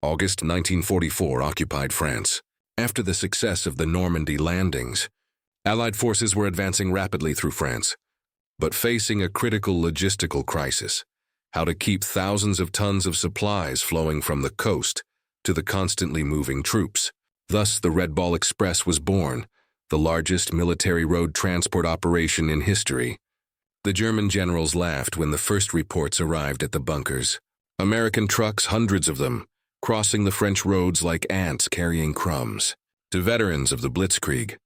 August 1944 occupied France. After the success of the Normandy landings, Allied forces were advancing rapidly through France, but facing a critical logistical crisis: how to keep thousands of tons of supplies flowing from the coast to the constantly moving troops. Thus, the Red Ball Express was born, the largest military road transport operation in history. The German generals laughed when the first reports arrived at the bunkers. American trucks, hundreds of them, crossing the French roads like ants carrying crumbs. To veterans of the Blitzkrieg,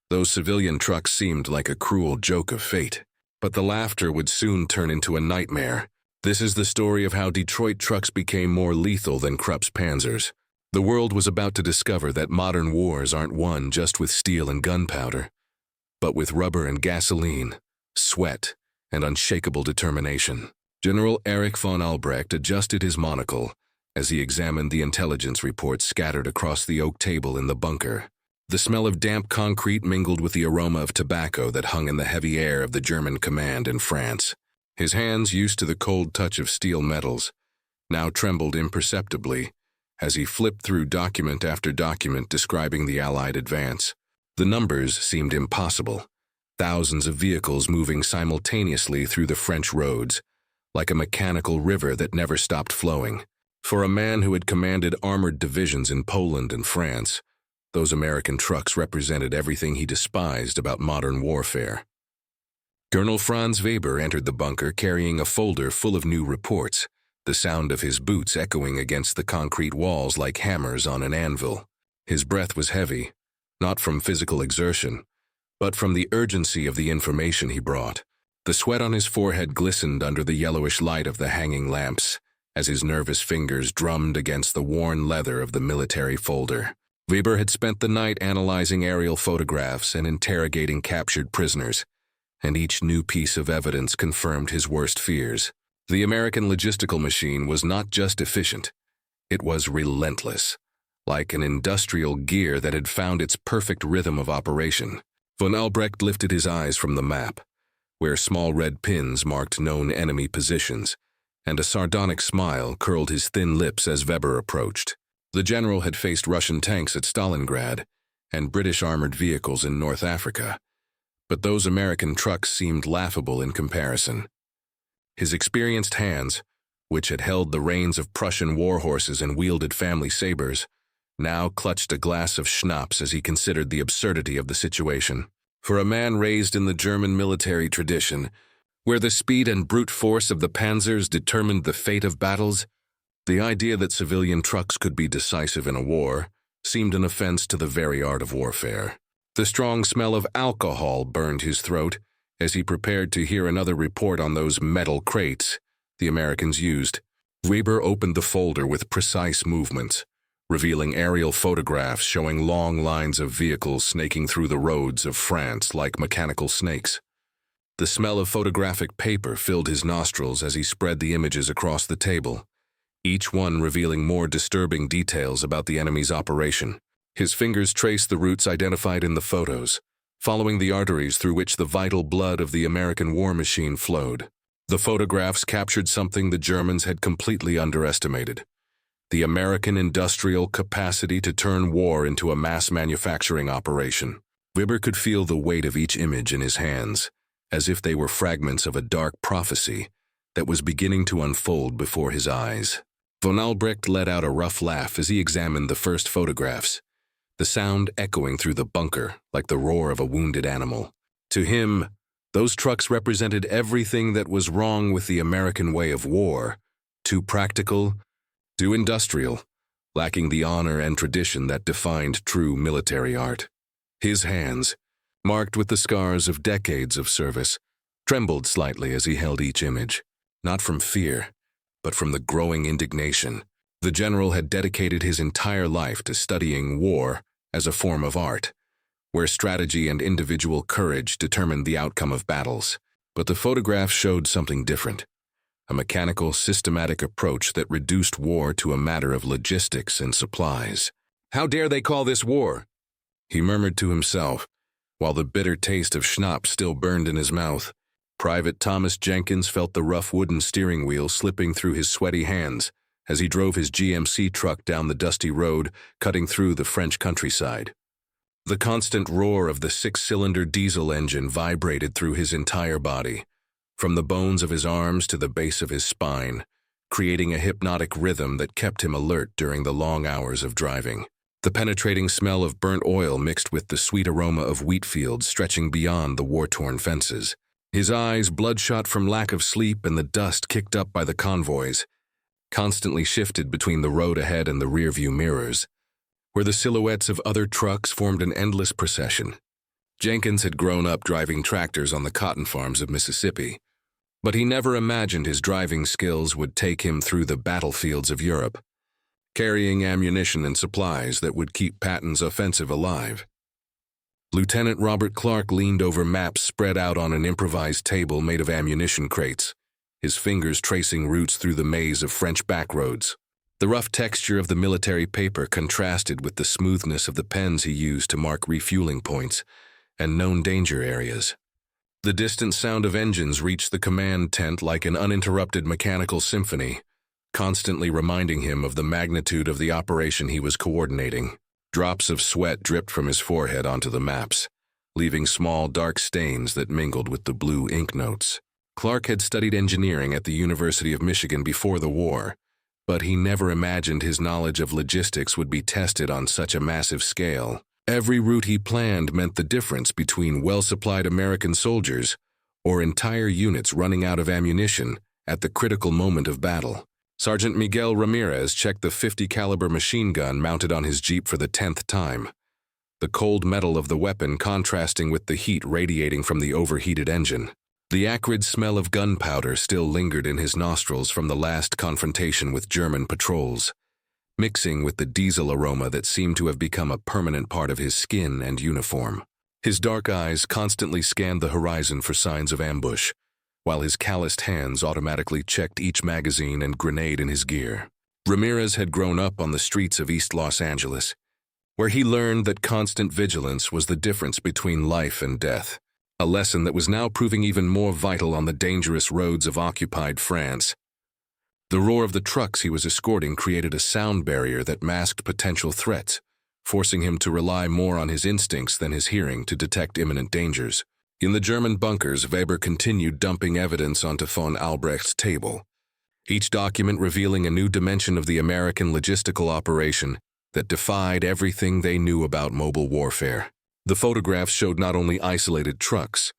those civilian trucks seemed like a cruel joke of fate. But the laughter would soon turn into a nightmare. This is the story of how Detroit trucks became more lethal than Krupp's panzers. The world was about to discover that modern wars aren't won just with steel and gunpowder, but with rubber and gasoline, sweat, and unshakable determination. General Erich von Albrecht adjusted his monocle as he examined the intelligence reports scattered across the oak table in the bunker. The smell of damp concrete mingled with the aroma of tobacco that hung in the heavy air of the German command in France. His hands, used to the cold touch of steel metals, now trembled imperceptibly as he flipped through document after document describing the Allied advance. The numbers seemed impossible. Thousands of vehicles moving simultaneously through the French roads, like a mechanical river that never stopped flowing. For a man who had commanded armored divisions in Poland and France, those American trucks represented everything he despised about modern warfare. Colonel Franz Weber entered the bunker carrying a folder full of new reports, the sound of his boots echoing against the concrete walls like hammers on an anvil. His breath was heavy, not from physical exertion, but from the urgency of the information he brought. The sweat on his forehead glistened under the yellowish light of the hanging lamps as his nervous fingers drummed against the worn leather of the military folder. Weber had spent the night analyzing aerial photographs and interrogating captured prisoners, and each new piece of evidence confirmed his worst fears. The American logistical machine was not just efficient, it was relentless, like an industrial gear that had found its perfect rhythm of operation. Von Albrecht lifted his eyes from the map, where small red pins marked known enemy positions, and a sardonic smile curled his thin lips as Weber approached. The general had faced Russian tanks at Stalingrad and British armored vehicles in North Africa, but those American trucks seemed laughable in comparison. His experienced hands, which had held the reins of Prussian war horses and wielded family sabers, now clutched a glass of schnapps as he considered the absurdity of the situation. For a man raised in the German military tradition, where the speed and brute force of the panzers determined the fate of battles, the idea that civilian trucks could be decisive in a war seemed an offense to the very art of warfare. The strong smell of alcohol burned his throat as he prepared to hear another report on those metal crates the Americans used. Weber opened the folder with precise movements, revealing aerial photographs showing long lines of vehicles snaking through the roads of France like mechanical snakes. The smell of photographic paper filled his nostrils as he spread the images across the table, each one revealing more disturbing details about the enemy's operation. His fingers traced the routes identified in the photos, following the arteries through which the vital blood of the American war machine flowed. The photographs captured something the Germans had completely underestimated: the American industrial capacity to turn war into a mass manufacturing operation. Weber could feel the weight of each image in his hands, as if they were fragments of a dark prophecy that was beginning to unfold before his eyes. Von Albrecht let out a rough laugh as he examined the first photographs, the sound echoing through the bunker like the roar of a wounded animal. To him, those trucks represented everything that was wrong with the American way of war: too practical, too industrial, lacking the honor and tradition that defined true military art. His hands, marked with the scars of decades of service, trembled slightly as he held each image, not from fear, but from the growing indignation. The general had dedicated his entire life to studying war as a form of art, where strategy and individual courage determined the outcome of battles. But the photographs showed something different: a mechanical, systematic approach that reduced war to a matter of logistics and supplies. "How dare they call this war?" he murmured to himself, while the bitter taste of schnapps still burned in his mouth. Private Thomas Jenkins felt the rough wooden steering wheel slipping through his sweaty hands as he drove his GMC truck down the dusty road, cutting through the French countryside. The constant roar of the six-cylinder diesel engine vibrated through his entire body, from the bones of his arms to the base of his spine, creating a hypnotic rhythm that kept him alert during the long hours of driving. The penetrating smell of burnt oil mixed with the sweet aroma of wheat fields stretching beyond the war-torn fences. His eyes, bloodshot from lack of sleep and the dust kicked up by the convoys, constantly shifted between the road ahead and the rearview mirrors, where the silhouettes of other trucks formed an endless procession. Jenkins had grown up driving tractors on the cotton farms of Mississippi, but he never imagined his driving skills would take him through the battlefields of Europe, carrying ammunition and supplies that would keep Patton's offensive alive. Lieutenant Robert Clark leaned over maps spread out on an improvised table made of ammunition crates, his fingers tracing routes through the maze of French backroads. The rough texture of the military paper contrasted with the smoothness of the pens he used to mark refueling points and known danger areas. The distant sound of engines reached the command tent like an uninterrupted mechanical symphony, constantly reminding him of the magnitude of the operation he was coordinating. Drops of sweat dripped from his forehead onto the maps, leaving small dark stains that mingled with the blue ink notes. Clark had studied engineering at the University of Michigan before the war, but he never imagined his knowledge of logistics would be tested on such a massive scale. Every route he planned meant the difference between well-supplied American soldiers or entire units running out of ammunition at the critical moment of battle. Sergeant Miguel Ramirez checked the .50 caliber machine gun mounted on his Jeep for the 10th time, the cold metal of the weapon contrasting with the heat radiating from the overheated engine. The acrid smell of gunpowder still lingered in his nostrils from the last confrontation with German patrols, mixing with the diesel aroma that seemed to have become a permanent part of his skin and uniform. His dark eyes constantly scanned the horizon for signs of ambush, while his calloused hands automatically checked each magazine and grenade in his gear. Ramirez had grown up on the streets of East Los Angeles, where he learned that constant vigilance was the difference between life and death, a lesson that was now proving even more vital on the dangerous roads of occupied France. The roar of the trucks he was escorting created a sound barrier that masked potential threats, forcing him to rely more on his instincts than his hearing to detect imminent dangers. In the German bunkers, Weber continued dumping evidence onto von Albrecht's table, each document revealing a new dimension of the American logistical operation that defied everything they knew about mobile warfare. The photographs showed not only isolated trucks,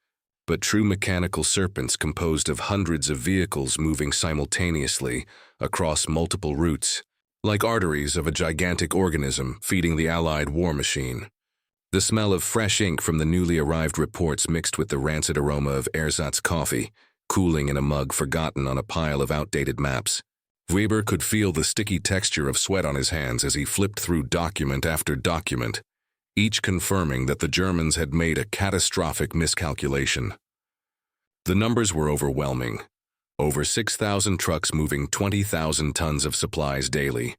but true mechanical serpents composed of hundreds of vehicles moving simultaneously across multiple routes, like arteries of a gigantic organism feeding the Allied war machine. The smell of fresh ink from the newly arrived reports mixed with the rancid aroma of ersatz coffee, cooling in a mug forgotten on a pile of outdated maps. Weber could feel the sticky texture of sweat on his hands as he flipped through document after document, each confirming that the Germans had made a catastrophic miscalculation. The numbers were overwhelming. Over 6,000 trucks moving 20,000 tons of supplies daily,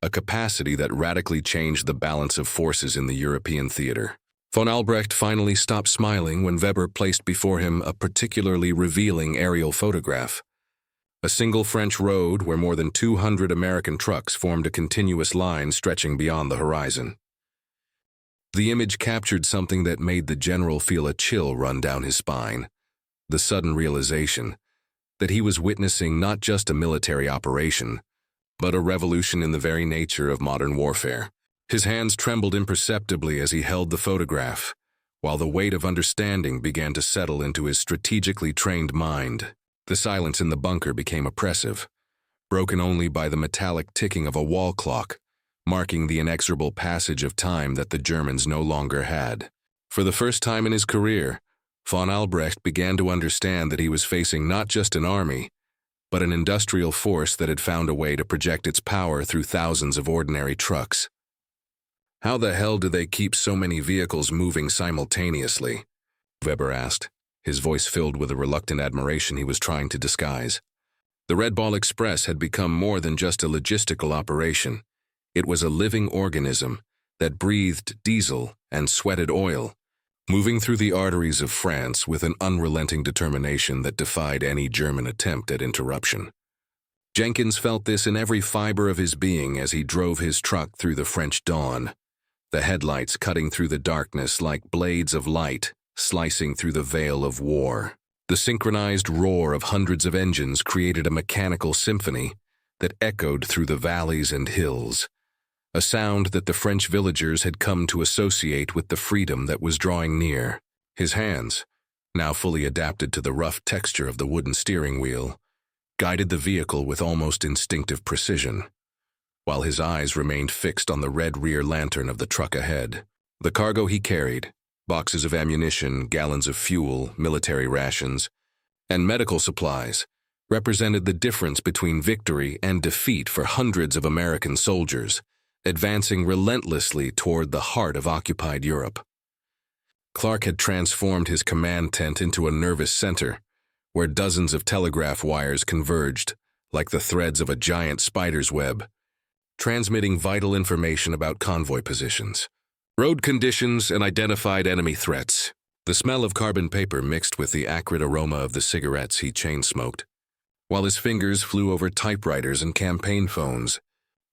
a capacity that radically changed the balance of forces in the European theater. Von Albrecht finally stopped smiling when Weber placed before him a particularly revealing aerial photograph. A single French road where more than 200 American trucks formed a continuous line stretching beyond the horizon. The image captured something that made the general feel a chill run down his spine, the sudden realization that he was witnessing not just a military operation, but a revolution in the very nature of modern warfare. His hands trembled imperceptibly as he held the photograph, while the weight of understanding began to settle into his strategically trained mind. The silence in the bunker became oppressive, broken only by the metallic ticking of a wall clock, marking the inexorable passage of time that the Germans no longer had. For the first time in his career, von Albrecht began to understand that he was facing not just an army, but an industrial force that had found a way to project its power through thousands of ordinary trucks. How the hell do they keep so many vehicles moving simultaneously? Weber asked, his voice filled with a reluctant admiration he was trying to disguise. The Red Ball Express had become more than just a logistical operation. It was a living organism that breathed diesel and sweated oil, moving through the arteries of France with an unrelenting determination that defied any German attempt at interruption. Jenkins felt this in every fiber of his being as he drove his truck through the French dawn, the headlights cutting through the darkness like blades of light, slicing through the veil of war. The synchronized roar of hundreds of engines created a mechanical symphony that echoed through the valleys and hills, a sound that the French villagers had come to associate with the freedom that was drawing near. His hands, now fully adapted to the rough texture of the wooden steering wheel, guided the vehicle with almost instinctive precision, while his eyes remained fixed on the red rear lantern of the truck ahead. The cargo he carried, boxes of ammunition, gallons of fuel, military rations, and medical supplies, represented the difference between victory and defeat for hundreds of American soldiers, advancing relentlessly toward the heart of occupied Europe. Clark had transformed his command tent into a nervous center, where dozens of telegraph wires converged like the threads of a giant spider's web, transmitting vital information about convoy positions, road conditions, and identified enemy threats. The smell of carbon paper mixed with the acrid aroma of the cigarettes he chain-smoked, while his fingers flew over typewriters and campaign phones,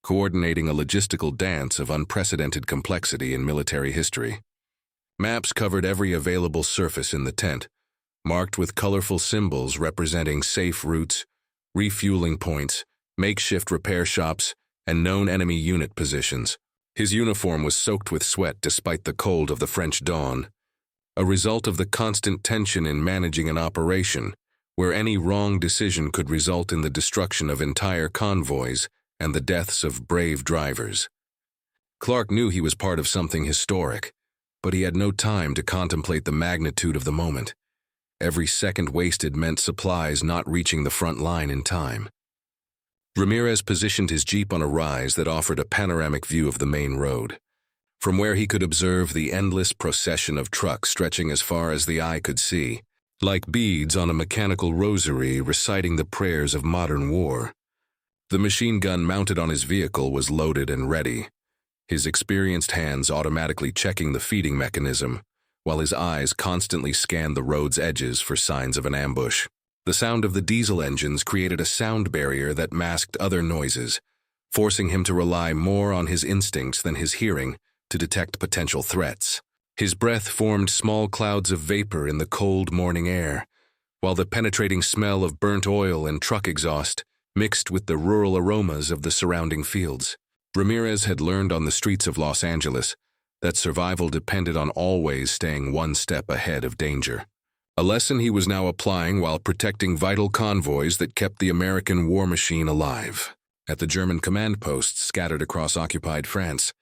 coordinating a logistical dance of unprecedented complexity in military history. Maps covered every available surface in the tent, marked with colorful symbols representing safe routes, refueling points, makeshift repair shops, and known enemy unit positions. His uniform was soaked with sweat despite the cold of the French dawn, a result of the constant tension in managing an operation where any wrong decision could result in the destruction of entire convoys and the deaths of brave drivers. Clark knew he was part of something historic, but he had no time to contemplate the magnitude of the moment. Every second wasted meant supplies not reaching the front line in time. Ramirez positioned his Jeep on a rise that offered a panoramic view of the main road, from where he could observe the endless procession of trucks stretching as far as the eye could see, like beads on a mechanical rosary reciting the prayers of modern war. The machine gun mounted on his vehicle was loaded and ready, his experienced hands automatically checking the feeding mechanism, while his eyes constantly scanned the road's edges for signs of an ambush. The sound of the diesel engines created a sound barrier that masked other noises, forcing him to rely more on his instincts than his hearing to detect potential threats. His breath formed small clouds of vapor in the cold morning air, while the penetrating smell of burnt oil and truck exhaust mixed with the rural aromas of the surrounding fields. Ramirez had learned on the streets of Los Angeles that survival depended on always staying one step ahead of danger. A lesson he was now applying while protecting vital convoys that kept the American war machine alive. At the German command posts scattered across occupied France,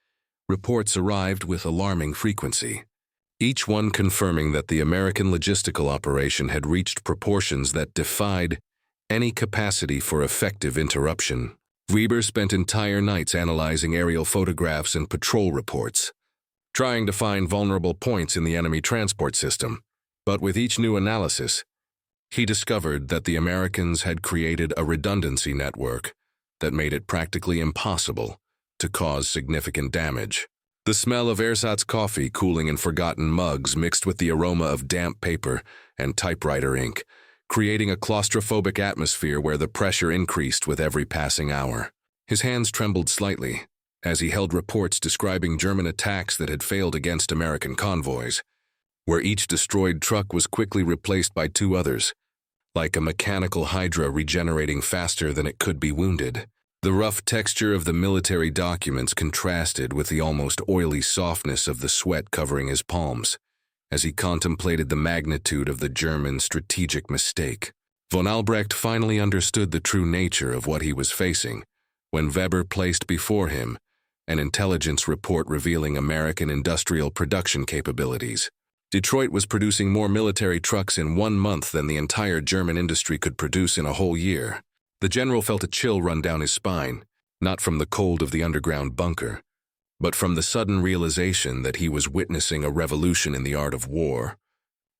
reports arrived with alarming frequency, each one confirming that the American logistical operation had reached proportions that defied any capacity for effective interruption. Weber spent entire nights analyzing aerial photographs and patrol reports, trying to find vulnerable points in the enemy transport system. But with each new analysis, he discovered that the Americans had created a redundancy network that made it practically impossible to cause significant damage. The smell of ersatz coffee cooling in forgotten mugs mixed with the aroma of damp paper and typewriter ink, creating a claustrophobic atmosphere where the pressure increased with every passing hour. His hands trembled slightly as he held reports describing German attacks that had failed against American convoys, where each destroyed truck was quickly replaced by two others, like a mechanical hydra regenerating faster than it could be wounded. The rough texture of the military documents contrasted with the almost oily softness of the sweat covering his palms as he contemplated the magnitude of the German strategic mistake. Von Albrecht finally understood the true nature of what he was facing when Weber placed before him an intelligence report revealing American industrial production capabilities. Detroit was producing more military trucks in 1 month than the entire German industry could produce in a whole year. The general felt a chill run down his spine, not from the cold of the underground bunker, but from the sudden realization that he was witnessing a revolution in the art of war,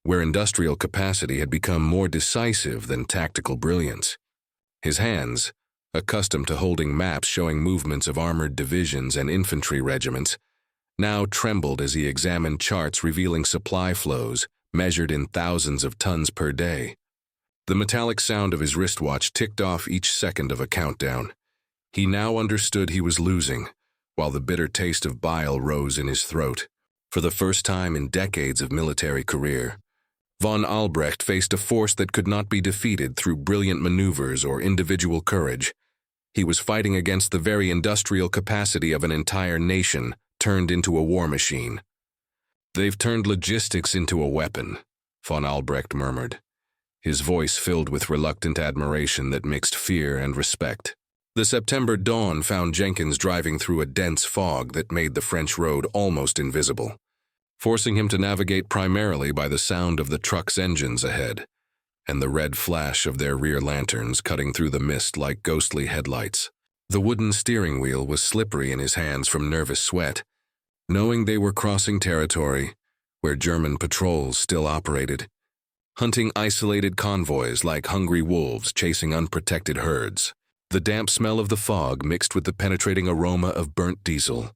where industrial capacity had become more decisive than tactical brilliance. His hands, accustomed to holding maps showing movements of armored divisions and infantry regiments, now trembled as he examined charts revealing supply flows measured in thousands of tons per day. The metallic sound of his wristwatch ticked off each second of a countdown. He now understood he was losing, while the bitter taste of bile rose in his throat. For the first time in decades of military career, von Albrecht faced a force that could not be defeated through brilliant maneuvers or individual courage. He was fighting against the very industrial capacity of an entire nation turned into a war machine. "They've turned logistics into a weapon," von Albrecht murmured, his voice filled with reluctant admiration that mixed fear and respect. The September dawn found Jenkins driving through a dense fog that made the French road almost invisible, forcing him to navigate primarily by the sound of the truck's engines ahead and the red flash of their rear lanterns cutting through the mist like ghostly headlights. The wooden steering wheel was slippery in his hands from nervous sweat, knowing they were crossing territory where German patrols still operated, hunting isolated convoys like hungry wolves chasing unprotected herds. The damp smell of the fog mixed with the penetrating aroma of burnt diesel,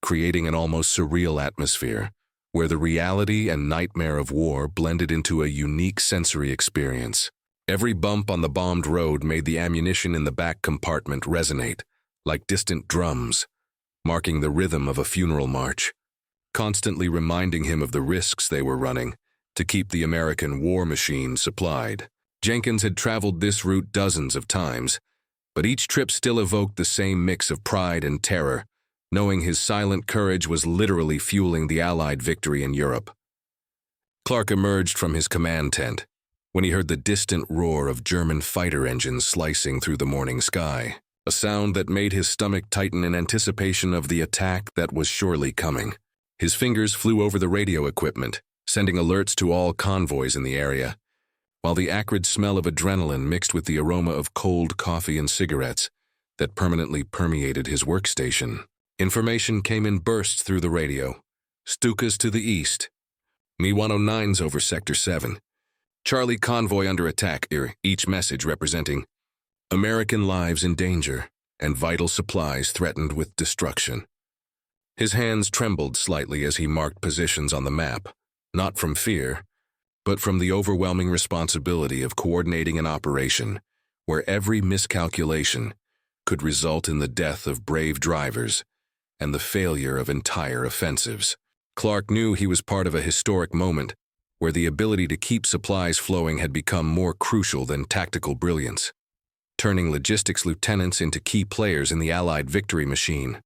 creating an almost surreal atmosphere where the reality and nightmare of war blended into a unique sensory experience. Every bump on the bombed road made the ammunition in the back compartment resonate like distant drums, marking the rhythm of a funeral march, constantly reminding him of the risks they were running to keep the American war machine supplied. Jenkins had traveled this route dozens of times, but each trip still evoked the same mix of pride and terror, knowing his silent courage was literally fueling the Allied victory in Europe. Clark emerged from his command tent when he heard the distant roar of German fighter engines slicing through the morning sky, a sound that made his stomach tighten in anticipation of the attack that was surely coming. His fingers flew over the radio equipment, sending alerts to all convoys in the area, while the acrid smell of adrenaline mixed with the aroma of cold coffee and cigarettes that permanently permeated his workstation. Information came in bursts through the radio. Stukas to the east. Mi-109's over Sector 7. Charlie convoy under attack, each message representing American lives in danger and vital supplies threatened with destruction. His hands trembled slightly as he marked positions on the map, not from fear, but from the overwhelming responsibility of coordinating an operation where every miscalculation could result in the death of brave drivers and the failure of entire offensives. Clark knew he was part of a historic moment where the ability to keep supplies flowing had become more crucial than tactical brilliance, turning logistics lieutenants into key players in the Allied victory machine.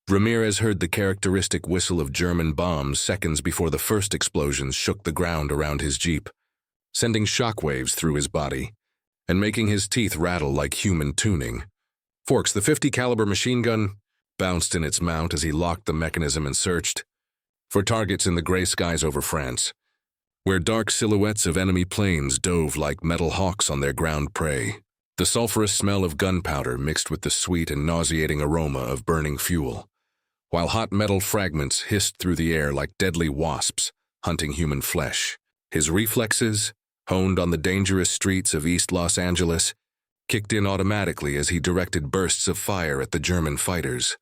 Ramirez heard the characteristic whistle of German bombs seconds before the first explosions shook the ground around his jeep, sending shockwaves through his body and making his teeth rattle like human tuning. Forks, the .50 caliber machine gun, bounced in its mount as he locked the mechanism and searched for targets in the gray skies over France, where dark silhouettes of enemy planes dove like metal hawks on their ground prey. The sulfurous smell of gunpowder mixed with the sweet and nauseating aroma of burning fuel, while hot metal fragments hissed through the air like deadly wasps hunting human flesh. His reflexes, honed on the dangerous streets of East Los Angeles, kicked in automatically as he directed bursts of fire at the German fighters,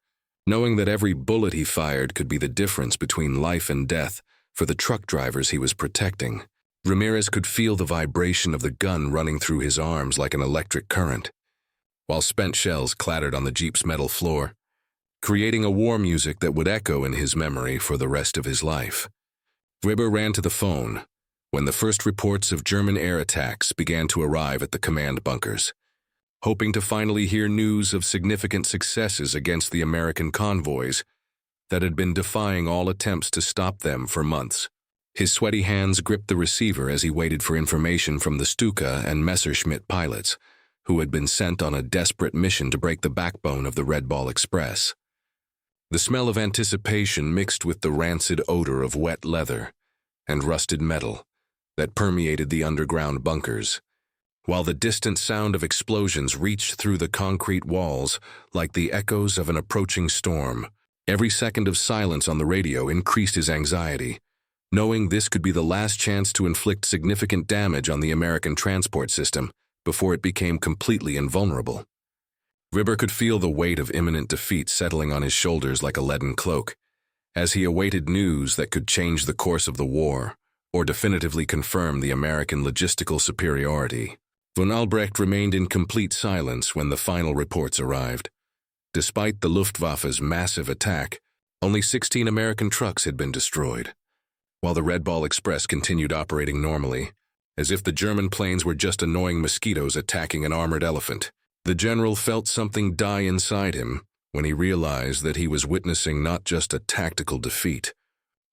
knowing that every bullet he fired could be the difference between life and death for the truck drivers he was protecting. Ramirez could feel the vibration of the gun running through his arms like an electric current, while spent shells clattered on the Jeep's metal floor, creating a war music that would echo in his memory for the rest of his life. Ribber ran to the phone when the first reports of German air attacks began to arrive at the command bunkers, hoping to finally hear news of significant successes against the American convoys that had been defying all attempts to stop them for months. His sweaty hands gripped the receiver as he waited for information from the Stuka and Messerschmitt pilots, who had been sent on a desperate mission to break the backbone of the Red Ball Express. The smell of anticipation mixed with the rancid odor of wet leather and rusted metal that permeated the underground bunkers, while the distant sound of explosions reached through the concrete walls like the echoes of an approaching storm. Every second of silence on the radio increased his anxiety, knowing this could be the last chance to inflict significant damage on the American transport system before it became completely invulnerable. Ribber could feel the weight of imminent defeat settling on his shoulders like a leaden cloak, as he awaited news that could change the course of the war or definitively confirm the American logistical superiority. Von Albrecht remained in complete silence when the final reports arrived. Despite the Luftwaffe's massive attack, only 16 American trucks had been destroyed, while the Red Ball Express continued operating normally, as if the German planes were just annoying mosquitoes attacking an armored elephant. The general felt something die inside him when he realized that he was witnessing not just a tactical defeat,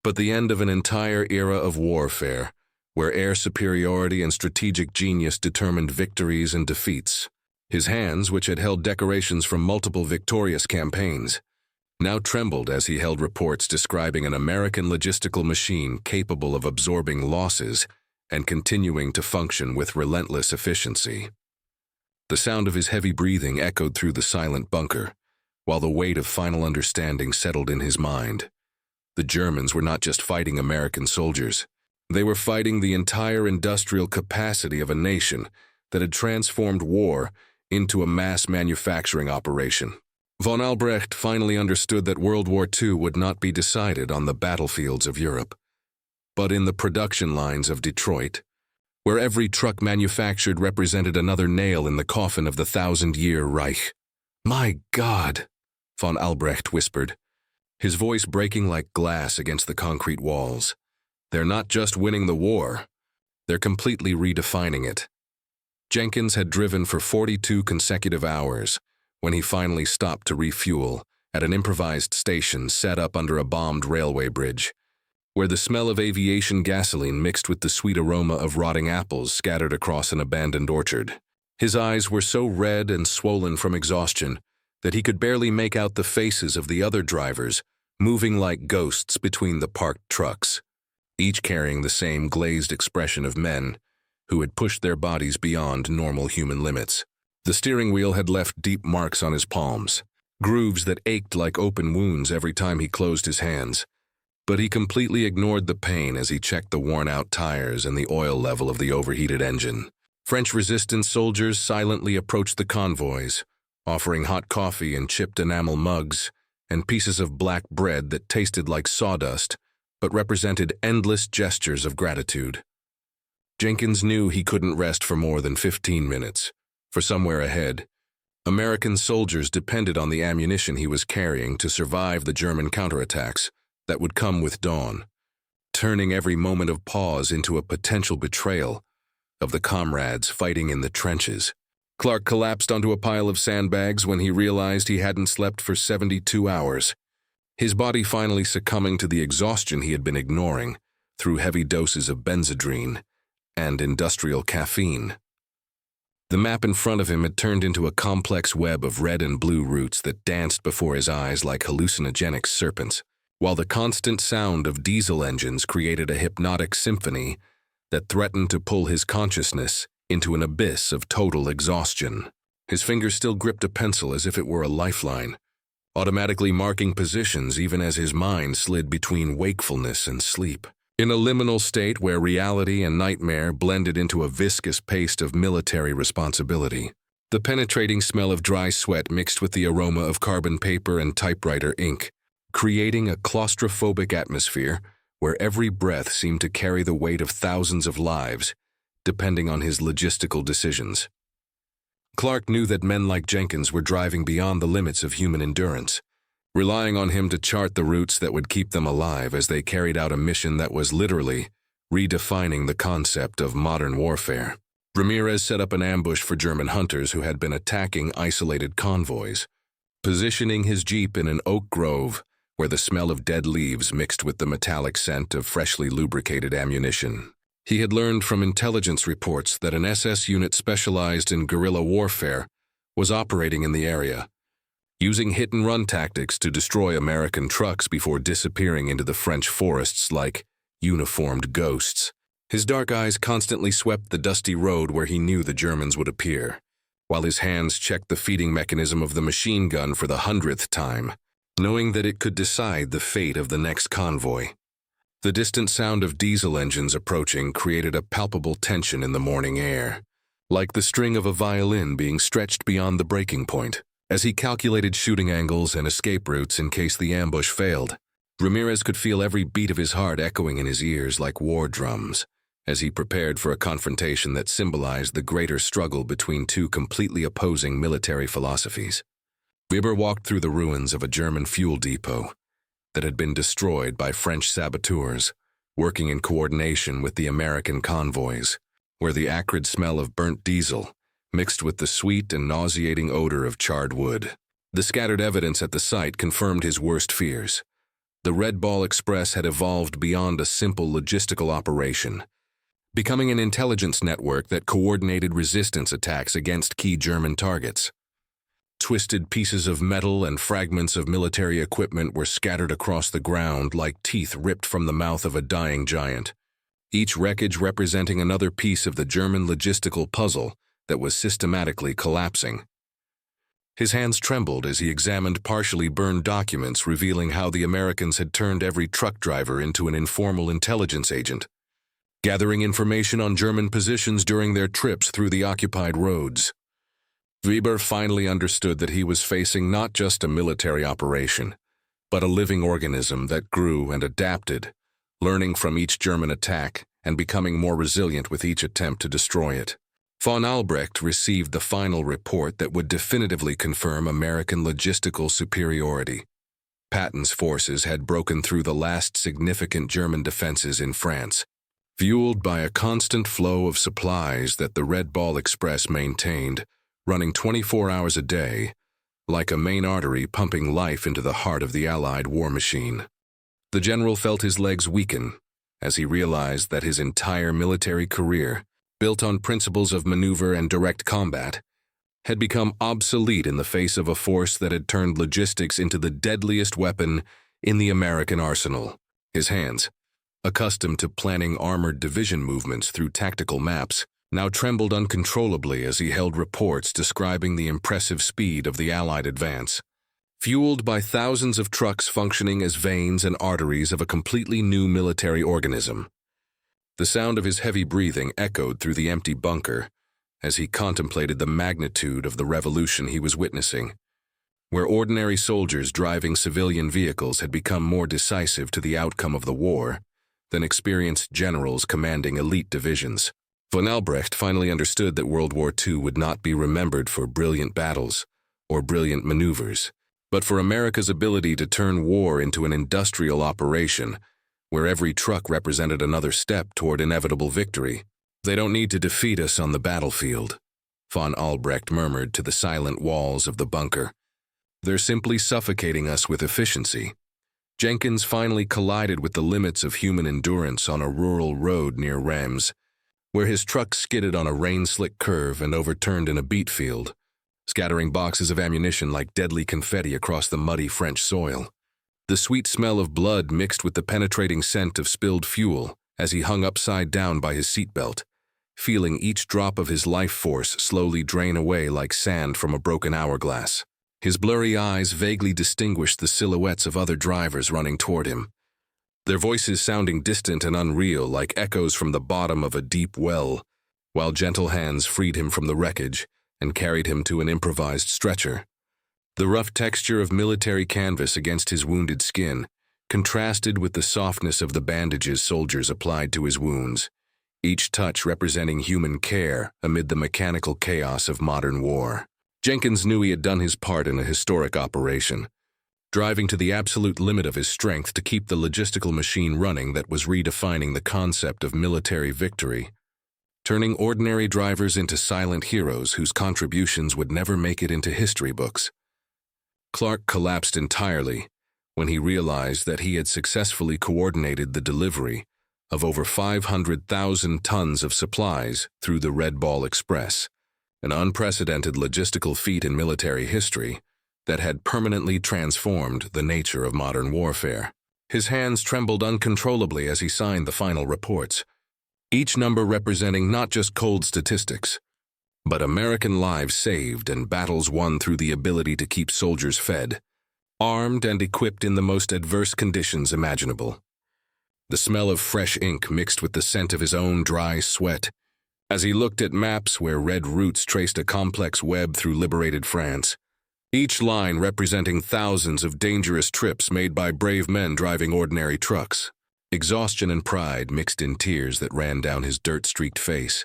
but the end of an entire era of warfare, where air superiority and strategic genius determined victories and defeats. His hands, which had held decorations from multiple victorious campaigns, now trembled as he held reports describing an American logistical machine capable of absorbing losses and continuing to function with relentless efficiency. The sound of his heavy breathing echoed through the silent bunker, while the weight of final understanding settled in his mind. The Germans were not just fighting American soldiers. They were fighting the entire industrial capacity of a nation that had transformed war into a mass manufacturing operation. Von Albrecht finally understood that World War II would not be decided on the battlefields of Europe, but in the production lines of Detroit, where every truck manufactured represented another nail in the coffin of the 1,000-year Reich. "My God," von Albrecht whispered, his voice breaking like glass against the concrete walls. "They're not just winning the war, they're completely redefining it." Jenkins had driven for 42 consecutive hours when he finally stopped to refuel at an improvised station set up under a bombed railway bridge, where the smell of aviation gasoline mixed with the sweet aroma of rotting apples scattered across an abandoned orchard. His eyes were so red and swollen from exhaustion that he could barely make out the faces of the other drivers moving like ghosts between the parked trucks, each carrying the same glazed expression of men who had pushed their bodies beyond normal human limits. The steering wheel had left deep marks on his palms, grooves that ached like open wounds every time he closed his hands, but he completely ignored the pain as he checked the worn-out tires and the oil level of the overheated engine. French resistance soldiers silently approached the convoys, offering hot coffee in chipped enamel mugs and pieces of black bread that tasted like sawdust but represented endless gestures of gratitude. Jenkins knew he couldn't rest for more than 15 minutes, for somewhere ahead, American soldiers depended on the ammunition he was carrying to survive the German counterattacks that would come with dawn, turning every moment of pause into a potential betrayal of the comrades fighting in the trenches. Clark collapsed onto a pile of sandbags when he realized he hadn't slept for 72 hours, his body finally succumbing to the exhaustion he had been ignoring through heavy doses of benzodrine and industrial caffeine. The map in front of him had turned into a complex web of red and blue routes that danced before his eyes like hallucinogenic serpents, while the constant sound of diesel engines created a hypnotic symphony that threatened to pull his consciousness into an abyss of total exhaustion. His fingers still gripped a pencil as if it were a lifeline, automatically marking positions even as his mind slid between wakefulness and sleep. In a liminal state where reality and nightmare blended into a viscous paste of military responsibility, the penetrating smell of dry sweat mixed with the aroma of carbon paper and typewriter ink, creating a claustrophobic atmosphere where every breath seemed to carry the weight of thousands of lives, depending on his logistical decisions. Clark knew that men like Jenkins were driving beyond the limits of human endurance, relying on him to chart the routes that would keep them alive as they carried out a mission that was literally redefining the concept of modern warfare. Ramirez set up an ambush for German hunters who had been attacking isolated convoys, positioning his jeep in an oak grove where the smell of dead leaves mixed with the metallic scent of freshly lubricated ammunition. He had learned from intelligence reports that an SS unit specialized in guerrilla warfare was operating in the area, using hit-and-run tactics to destroy American trucks before disappearing into the French forests like uniformed ghosts. His dark eyes constantly swept the dusty road where he knew the Germans would appear, while his hands checked the feeding mechanism of the machine gun for the 100th time, knowing that it could decide the fate of the next convoy. The distant sound of diesel engines approaching created a palpable tension in the morning air, like the string of a violin being stretched beyond the breaking point. As he calculated shooting angles and escape routes in case the ambush failed, Ramirez could feel every beat of his heart echoing in his ears like war drums, as he prepared for a confrontation that symbolized the greater struggle between two completely opposing military philosophies. Weber walked through the ruins of a German fuel depot that had been destroyed by French saboteurs, working in coordination with the American convoys, where the acrid smell of burnt diesel mixed with the sweet and nauseating odor of charred wood. The scattered evidence at the site confirmed his worst fears. The Red Ball Express had evolved beyond a simple logistical operation, becoming an intelligence network that coordinated resistance attacks against key German targets. Twisted pieces of metal and fragments of military equipment were scattered across the ground like teeth ripped from the mouth of a dying giant, each wreckage representing another piece of the German logistical puzzle that was systematically collapsing. His hands trembled as he examined partially burned documents revealing how the Americans had turned every truck driver into an informal intelligence agent, gathering information on German positions during their trips through the occupied roads. Weber finally understood that he was facing not just a military operation, but a living organism that grew and adapted, learning from each German attack and becoming more resilient with each attempt to destroy it. Von Albrecht received the final report that would definitively confirm American logistical superiority. Patton's forces had broken through the last significant German defenses in France, fueled by a constant flow of supplies that the Red Ball Express maintained, running 24 hours a day, like a main artery pumping life into the heart of the Allied war machine. The general felt his legs weaken as he realized that his entire military career, built on principles of maneuver and direct combat, had become obsolete in the face of a force that had turned logistics into the deadliest weapon in the American arsenal. His hands, accustomed to planning armored division movements through tactical maps, now trembled uncontrollably as he held reports describing the impressive speed of the Allied advance, fueled by thousands of trucks functioning as veins and arteries of a completely new military organism. The sound of his heavy breathing echoed through the empty bunker as he contemplated the magnitude of the revolution he was witnessing, where ordinary soldiers driving civilian vehicles had become more decisive to the outcome of the war than experienced generals commanding elite divisions. Von Albrecht finally understood that World War II would not be remembered for brilliant battles or brilliant maneuvers, but for America's ability to turn war into an industrial operation where every truck represented another step toward inevitable victory. "They don't need to defeat us on the battlefield," von Albrecht murmured to the silent walls of the bunker. "They're simply suffocating us with efficiency." Jenkins finally collided with the limits of human endurance on a rural road near Reims, where his truck skidded on a rain-slick curve and overturned in a beet field, scattering boxes of ammunition like deadly confetti across the muddy French soil. The sweet smell of blood mixed with the penetrating scent of spilled fuel as he hung upside down by his seatbelt, feeling each drop of his life force slowly drain away like sand from a broken hourglass. His blurry eyes vaguely distinguished the silhouettes of other drivers running toward him, their voices sounding distant and unreal like echoes from the bottom of a deep well, while gentle hands freed him from the wreckage and carried him to an improvised stretcher. The rough texture of military canvas against his wounded skin contrasted with the softness of the bandages soldiers applied to his wounds, each touch representing human care amid the mechanical chaos of modern war. Jenkins knew he had done his part in a historic operation, driving to the absolute limit of his strength to keep the logistical machine running that was redefining the concept of military victory, turning ordinary drivers into silent heroes whose contributions would never make it into history books. Clark collapsed entirely when he realized that he had successfully coordinated the delivery of over 500,000 tons of supplies through the Red Ball Express, an unprecedented logistical feat in military history that had permanently transformed the nature of modern warfare. His hands trembled uncontrollably as he signed the final reports, each number representing not just cold statistics, but American lives saved and battles won through the ability to keep soldiers fed, armed and equipped in the most adverse conditions imaginable. The smell of fresh ink mixed with the scent of his own dry sweat as he looked at maps where red routes traced a complex web through liberated France, each line representing thousands of dangerous trips made by brave men driving ordinary trucks. Exhaustion and pride mixed in tears that ran down his dirt-streaked face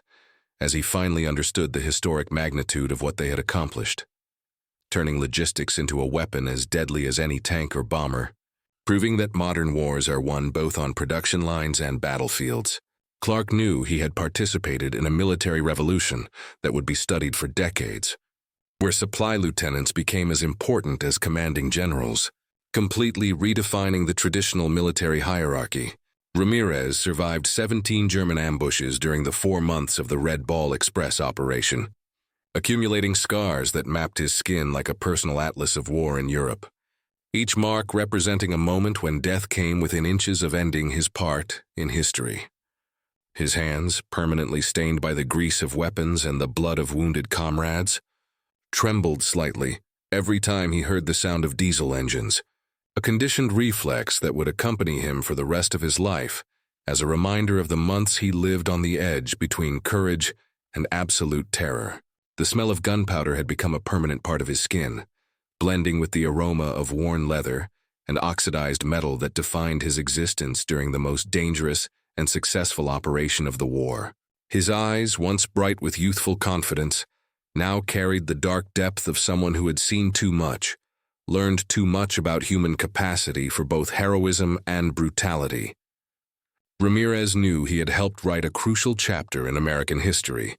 as he finally understood the historic magnitude of what they had accomplished, turning logistics into a weapon as deadly as any tank or bomber, proving that modern wars are won both on production lines and battlefields. Clark knew he had participated in a military revolution that would be studied for decades, where supply lieutenants became as important as commanding generals, completely redefining the traditional military hierarchy. Ramirez survived 17 German ambushes during the 4 months of the Red Ball Express operation, accumulating scars that mapped his skin like a personal atlas of war in Europe, each mark representing a moment when death came within inches of ending his part in history. His hands, permanently stained by the grease of weapons and the blood of wounded comrades, trembled slightly every time he heard the sound of diesel engines, a conditioned reflex that would accompany him for the rest of his life as a reminder of the months he lived on the edge between courage and absolute terror. The smell of gunpowder had become a permanent part of his skin, blending with the aroma of worn leather and oxidized metal that defined his existence during the most dangerous and successful operation of the war. His eyes, once bright with youthful confidence, now carried the dark depth of someone who had seen too much, learned too much about human capacity for both heroism and brutality. Ramirez knew he had helped write a crucial chapter in American history,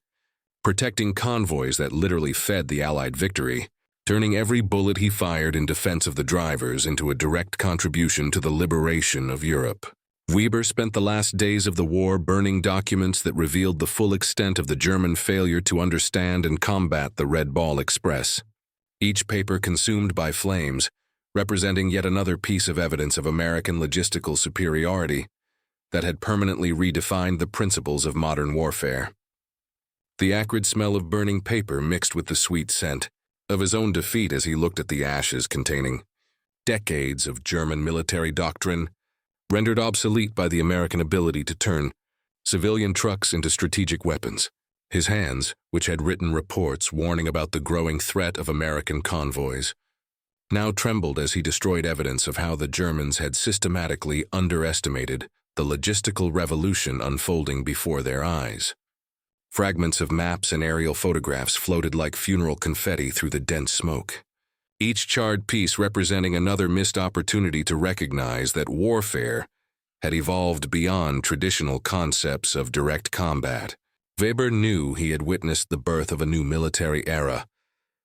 protecting convoys that literally fed the Allied victory, turning every bullet he fired in defense of the drivers into a direct contribution to the liberation of Europe. Weber spent the last days of the war burning documents that revealed the full extent of the German failure to understand and combat the Red Ball Express, each paper consumed by flames, representing yet another piece of evidence of American logistical superiority that had permanently redefined the principles of modern warfare. The acrid smell of burning paper mixed with the sweet scent of his own defeat as he looked at the ashes containing decades of German military doctrine, rendered obsolete by the American ability to turn civilian trucks into strategic weapons. His hands, which had written reports warning about the growing threat of American convoys, now trembled as he destroyed evidence of how the Germans had systematically underestimated the logistical revolution unfolding before their eyes. Fragments of maps and aerial photographs floated like funeral confetti through the dense smoke, each charred piece representing another missed opportunity to recognize that warfare had evolved beyond traditional concepts of direct combat. Weber knew he had witnessed the birth of a new military era,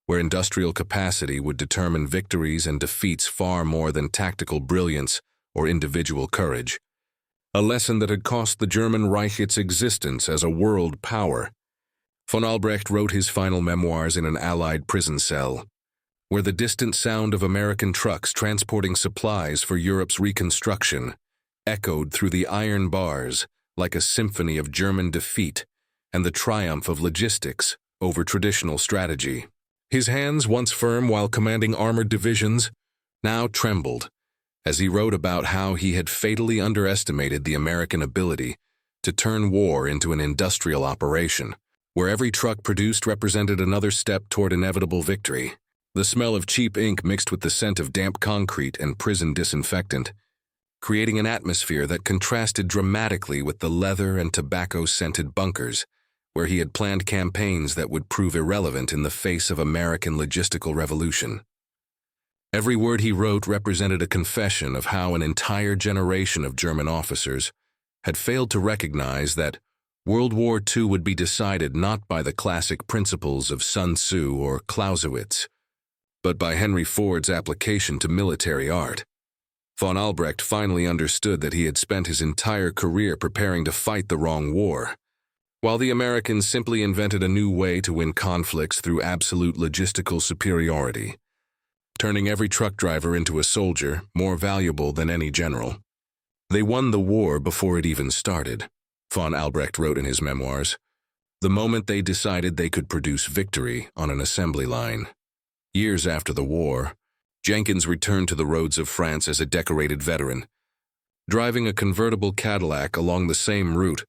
where industrial capacity would determine victories and defeats far more than tactical brilliance or individual courage. A lesson that had cost the German Reich its existence as a world power. Von Albrecht wrote his final memoirs in an Allied prison cell, where the distant sound of American trucks transporting supplies for Europe's reconstruction echoed through the iron bars like a symphony of German defeat and the triumph of logistics over traditional strategy. His hands, once firm while commanding armored divisions, now trembled as he wrote about how he had fatally underestimated the American ability to turn war into an industrial operation, where every truck produced represented another step toward inevitable victory. The smell of cheap ink mixed with the scent of damp concrete and prison disinfectant, creating an atmosphere that contrasted dramatically with the leather and tobacco-scented bunkers, where he had planned campaigns that would prove irrelevant in the face of American logistical revolution. Every word he wrote represented a confession of how an entire generation of German officers had failed to recognize that World War II would be decided not by the classic principles of Sun Tzu or Clausewitz, but by Henry Ford's application to military art. Von Albrecht finally understood that he had spent his entire career preparing to fight the wrong war, while the Americans simply invented a new way to win conflicts through absolute logistical superiority, turning every truck driver into a soldier more valuable than any general. They won the war before it even started, von Albrecht wrote in his memoirs, the moment they decided they could produce victory on an assembly line. Years after the war, Jenkins returned to the roads of France as a decorated veteran, driving a convertible Cadillac along the same route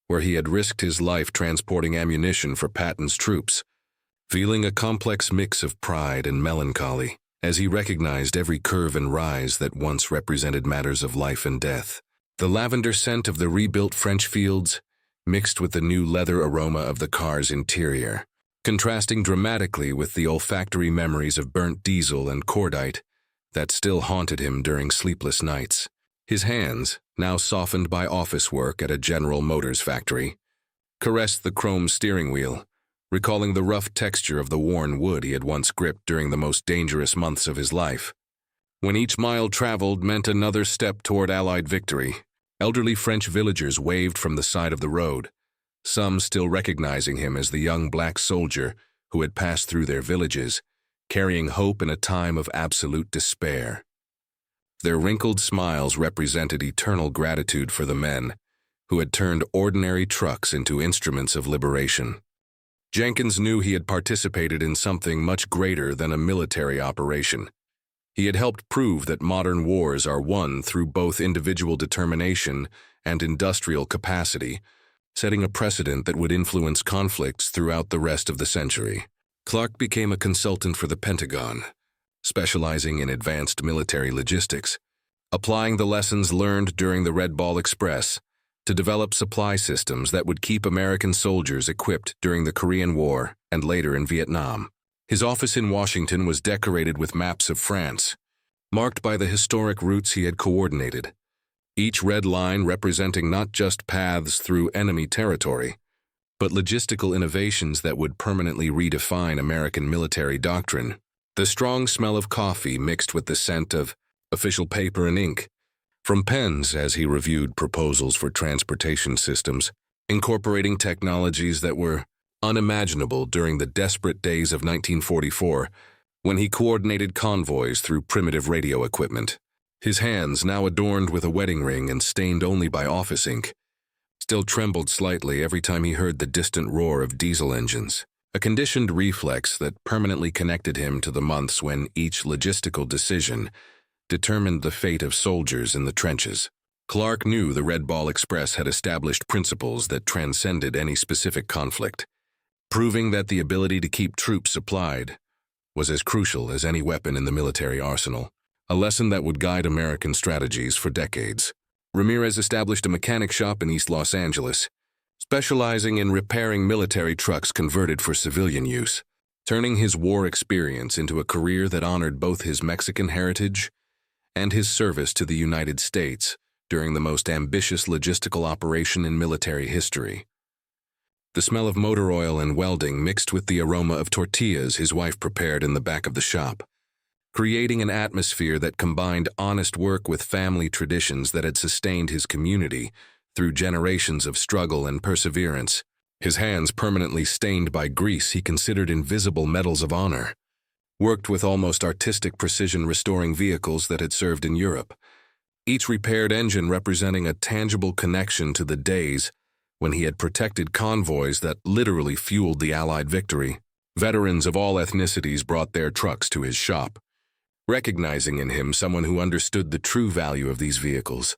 where he had risked his life transporting ammunition for Patton's troops. feeling a complex mix of pride and melancholy as he recognized every curve and rise that once represented matters of life and death. The lavender scent of the rebuilt French fields mixed with the new leather aroma of the car's interior, contrasting dramatically with the olfactory memories of burnt diesel and cordite that still haunted him during sleepless nights. His hands, now softened by office work at a General Motors factory, caressed the chrome steering wheel, recalling the rough texture of the worn wood he had once gripped during the most dangerous months of his life. When each mile traveled meant another step toward Allied victory, elderly French villagers waved from the side of the road, some still recognizing him as the young black soldier who had passed through their villages, carrying hope in a time of absolute despair. Their wrinkled smiles represented eternal gratitude for the men who had turned ordinary trucks into instruments of liberation. Jenkins knew he had participated in something much greater than a military operation. He had helped prove that modern wars are won through both individual determination and industrial capacity, setting a precedent that would influence conflicts throughout the rest of the century. Clark became a consultant for the Pentagon, specializing in advanced military logistics, applying the lessons learned during the Red Ball Express to develop supply systems that would keep American soldiers equipped during the Korean War and later in Vietnam. His office in Washington was decorated with maps of France, marked by the historic routes he had coordinated, each red line representing not just paths through enemy territory, but logistical innovations that would permanently redefine American military doctrine. The strong smell of coffee mixed with the scent of official paper and ink from pens as he reviewed proposals for transportation systems, incorporating technologies that were unimaginable during the desperate days of 1944 when he coordinated convoys through primitive radio equipment. His hands, now adorned with a wedding ring and stained only by office ink, still trembled slightly every time he heard the distant roar of diesel engines, a conditioned reflex that permanently connected him to the months when each logistical decision determined the fate of soldiers in the trenches. Clark knew the Red Ball Express had established principles that transcended any specific conflict, proving that the ability to keep troops supplied was as crucial as any weapon in the military arsenal, a lesson that would guide American strategies for decades. Ramirez established a mechanic shop in East Los Angeles, specializing in repairing military trucks converted for civilian use, turning his war experience into a career that honored both his Mexican heritage and his service to the United States during the most ambitious logistical operation in military history. The smell of motor oil and welding mixed with the aroma of tortillas his wife prepared in the back of the shop, creating an atmosphere that combined honest work with family traditions that had sustained his community through generations of struggle and perseverance. His hands permanently stained by grease he considered invisible medals of honor, worked with almost artistic precision restoring vehicles that had served in Europe, each repaired engine representing a tangible connection to the days when he had protected convoys that literally fueled the Allied victory. Veterans of all ethnicities brought their trucks to his shop, recognizing in him someone who understood the true value of these vehicles,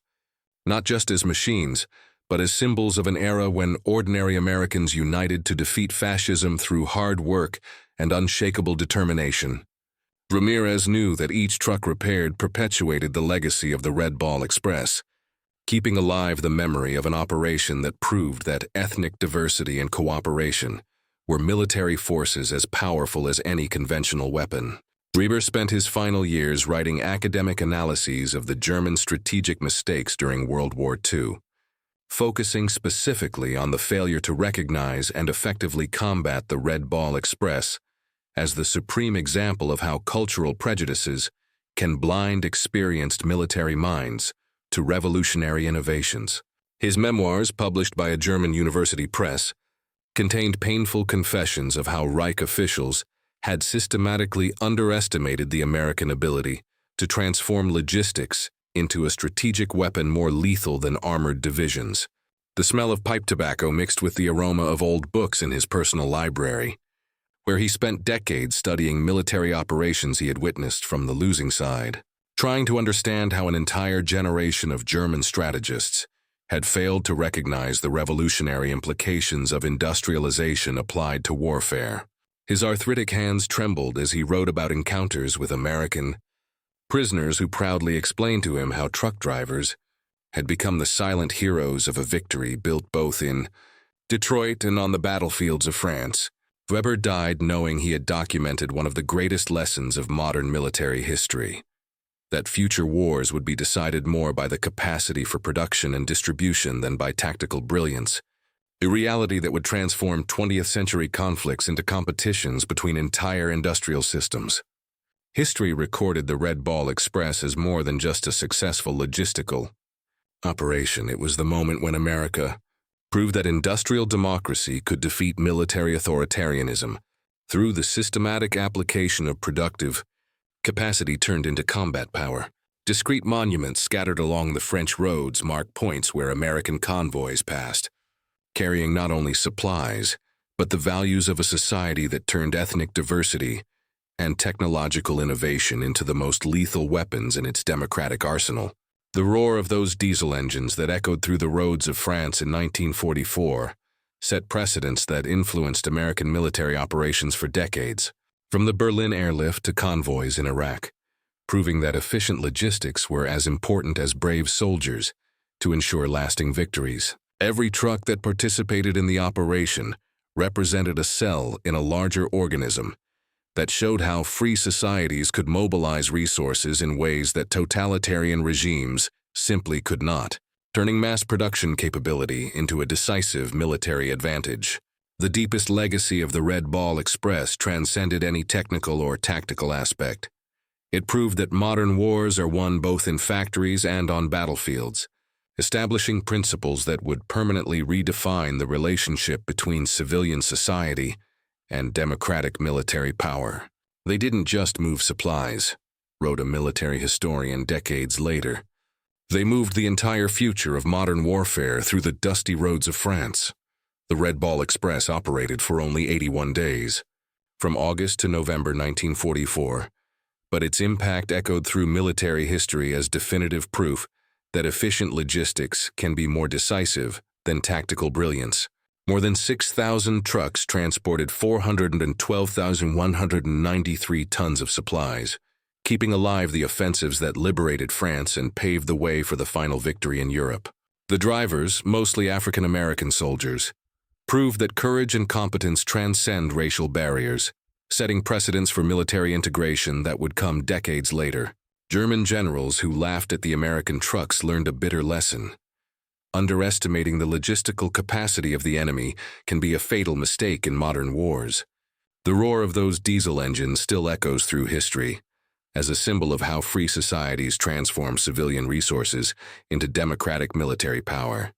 not just as machines, but as symbols of an era when ordinary Americans united to defeat fascism through hard work and unshakable determination. Ramirez knew that each truck repaired perpetuated the legacy of the Red Ball Express, keeping alive the memory of an operation that proved that ethnic diversity and cooperation were military forces as powerful as any conventional weapon. Reber spent his final years writing academic analyses of the German strategic mistakes during World War II, focusing specifically on the failure to recognize and effectively combat the Red Ball Express as the supreme example of how cultural prejudices can blind experienced military minds to revolutionary innovations. His memoirs, published by a German university press, contained painful confessions of how Reich officials had systematically underestimated the American ability to transform logistics into a strategic weapon more lethal than armored divisions. The smell of pipe tobacco mixed with the aroma of old books in his personal library, where he spent decades studying military operations he had witnessed from the losing side, trying to understand how an entire generation of German strategists had failed to recognize the revolutionary implications of industrialization applied to warfare. His arthritic hands trembled as he wrote about encounters with American prisoners who proudly explained to him how truck drivers had become the silent heroes of a victory built both in Detroit and on the battlefields of France. Weber died knowing he had documented one of the greatest lessons of modern military history, that future wars would be decided more by the capacity for production and distribution than by tactical brilliance, a reality that would transform 20th century conflicts into competitions between entire industrial systems. History recorded the Red Ball Express as more than just a successful logistical operation. It was the moment when America proved that industrial democracy could defeat military authoritarianism through the systematic application of productive capacity turned into combat power. Discrete monuments scattered along the French roads mark points where American convoys passed, carrying not only supplies, but the values of a society that turned ethnic diversity and technological innovation into the most lethal weapons in its democratic arsenal. The roar of those diesel engines that echoed through the roads of France in 1944 set precedents that influenced American military operations for decades, from the Berlin airlift to convoys in Iraq, proving that efficient logistics were as important as brave soldiers to ensure lasting victories. Every truck that participated in the operation represented a cell in a larger organism that showed how free societies could mobilize resources in ways that totalitarian regimes simply could not, turning mass production capability into a decisive military advantage. The deepest legacy of the Red Ball Express transcended any technical or tactical aspect. It proved that modern wars are won both in factories and on battlefields, establishing principles that would permanently redefine the relationship between civilian society and democratic military power. They didn't just move supplies, wrote a military historian decades later. They moved the entire future of modern warfare through the dusty roads of France. The Red Ball Express operated for only 81 days, from August to November 1944, but its impact echoed through military history as definitive proof that efficient logistics can be more decisive than tactical brilliance. More than 6,000 trucks transported 412,193 tons of supplies, keeping alive the offensives that liberated France and paved the way for the final victory in Europe. The drivers, mostly African-American soldiers, proved that courage and competence transcend racial barriers, setting precedents for military integration that would come decades later. German generals who laughed at the American trucks learned a bitter lesson. Underestimating the logistical capacity of the enemy can be a fatal mistake in modern wars. The roar of those diesel engines still echoes through history, as a symbol of how free societies transform civilian resources into democratic military power.